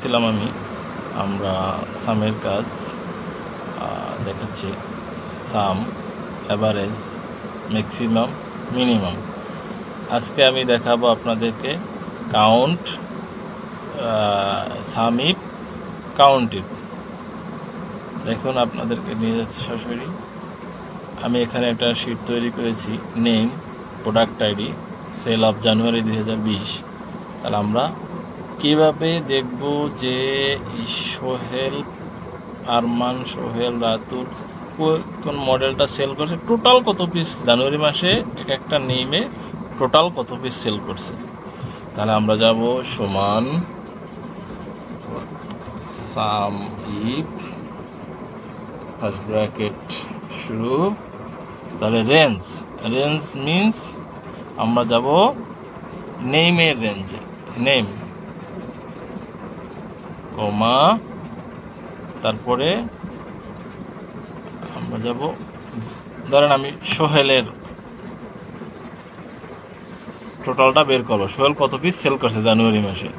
ছিলাম আমরা সামের কাজ দেখাচ্ছি, সাম, অ্যাভারেজ, ম্যাক্সিমাম, মিনিমাম। আজকে আমি দেখাবো আপনাদেরকে count, some if, count if. দেখুন, আপনাদেরকে নিয়ে যাচ্ছি সরাসরি। আমি এখানে একটা শিট তৈরি করেছি, name, product ID, sale of January 2020। তাহলে আমরা কীভাবে দেখব যে সোহেল, আরমান, সোহেল, রাতুল কোন মডেলটা সেল করছে, টোটাল কত পিস জানুয়ারি মাসে এক একটা নেমে টোটাল কত পিস সেল করছে। তাহলে আমরা যাব সমান সাম ইফ, ফার্স্ট ব্র্যাকেট শুরু, তাহলে রেঞ্জ মিন্স আমরা যাব নেমের রেঞ্জে, নেম, কমা, তারপরে আমরা যাব, ধরেন আমি সোহেলের টোটালটা বের করবো, সোহেল কত পিস সেল করছে জানুয়ারি মাসে,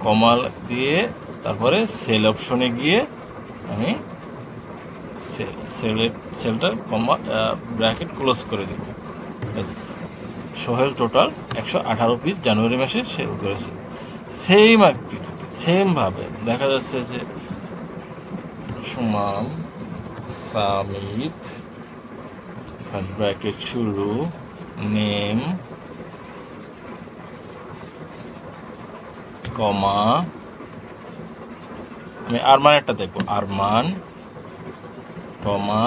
কমা দিয়ে তারপরে সেল অপশনে গিয়ে আমি সেলটা কমা ব্র্যাকেট ক্লোজ করে দেব। সোহেল টোটাল 118 পিস জানুয়ারি মাসে সেল করেছে। সেমভাবে দেখা যাচ্ছে যে সমান সাম ইফ, ফার্স্ট ব্র্যাকেট শুরু, নেম, কমা, আমি আরমানেরটা দেখবো, আরমান, কমা,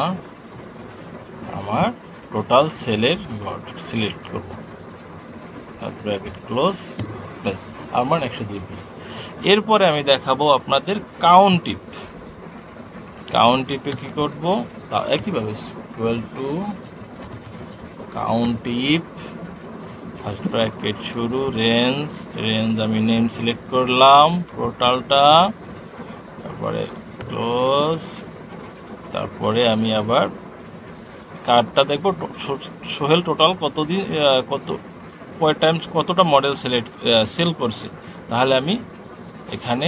আমার টোটাল সেলের সিলেক্ট করব, first bracket close, plus Arman 102 piece. এরপরে আমি দেখাবো আপনাদের কাউন্ট ইফে কি করব, তা একইভাবে equal to count if, first bracket শুরু, রেঞ্জ আমি নেম সিলেক্ট করলাম, টোটালটা, তারপরে ক্লোজ, তারপরে আমি আবার কার্ডটা দেখবো সোহেল টোটাল কয় টাইমস কতটা মডেল সেল করছে। তাহলে আমি এখানে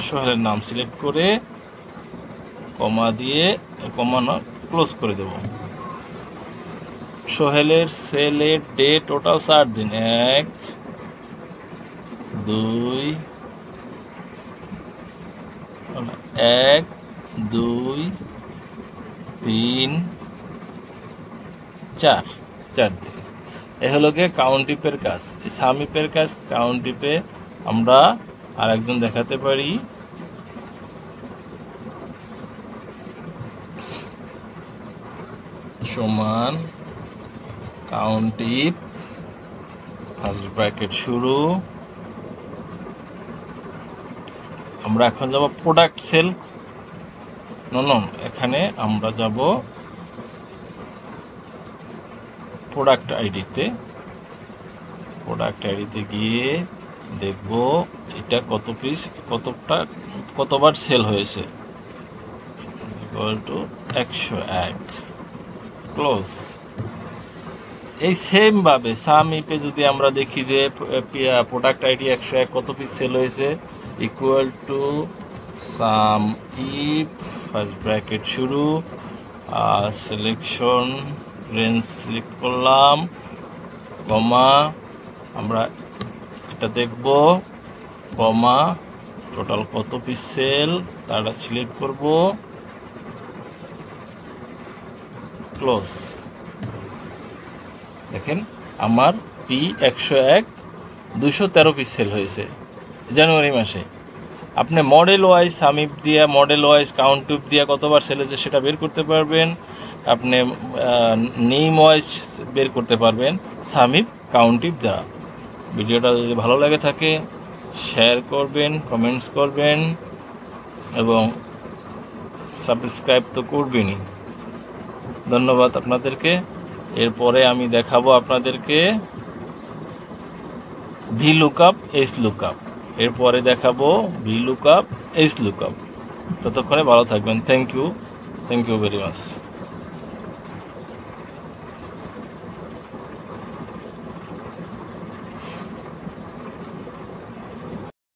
সোহেলের নাম সিলেক্ট করে কমা দিয়ে, কমা না, ক্লোজ করে দেব। সোহেলের সেলের ডে টোটাল 4 দিন, 1, 2, 3, 4 দিন। এ হলো গিয়ে কাউন্ট ইফের কাজ। সাম ইফের কাজ কাউন্ট ইফে আমরা আর একজন দেখাতে পারি, সমান কাউন্ট ইফ, ফার্স্ট ব্র্যাকেট শুরু, আমরা এখন যাব প্রোডাক্ট সেল, এখানে আমরা যাব প্রোডাক্ট আইডিতে গিয়ে দেখব এটা কত পিস, কতবার সেল হয়েছে, ইকুয়াল টু 101, ক্লোজ। এই সেম ভাবে সাম ইফে যদি আমরা দেখি যে প্রোডাক্ট আইডি 101 কত পিস সেল হয়েছে, equal to some if, first bracket শুরু, সিলেকশন, রেঞ্জ সিলেক্ট করলাম, কমা, আমরা এটা দেখব, কমা, টোটাল কত পিস সেল তাটা সিলেক্ট করব, ক্লোজ। দেখেন আমার P101 213 পিস সেল হয়েছে জানুয়ারি মাসে। আপনি মডেল ওয়াইজ সাম ইফ দিয়া, মডেল ওয়াইজ কাউন্ট ইফ দিয়া কতবার সেল হয়েছে সেটা বের করতে পারবেন। আপনি নেম ওয়াইজ বের করতে পারবেন সাম ইফ, কাউন্ট ইফ দ্বারা। ভিডিওটা যদি ভালো লাগে থাকে শেয়ার করবেন, কমেন্টস করবেন এবং সাবস্ক্রাইব তো করবেনই। ধন্যবাদ আপনাদেরকে। এরপরে আমি দেখাবো আপনাদেরকে ভি লুকআপ, এইচ লুকআপ। এরপরে দেখাবো ভি লুকআপ, এইচ লুকআপ। ততক্ষণে ভালো থাকবেন। Thank you very much.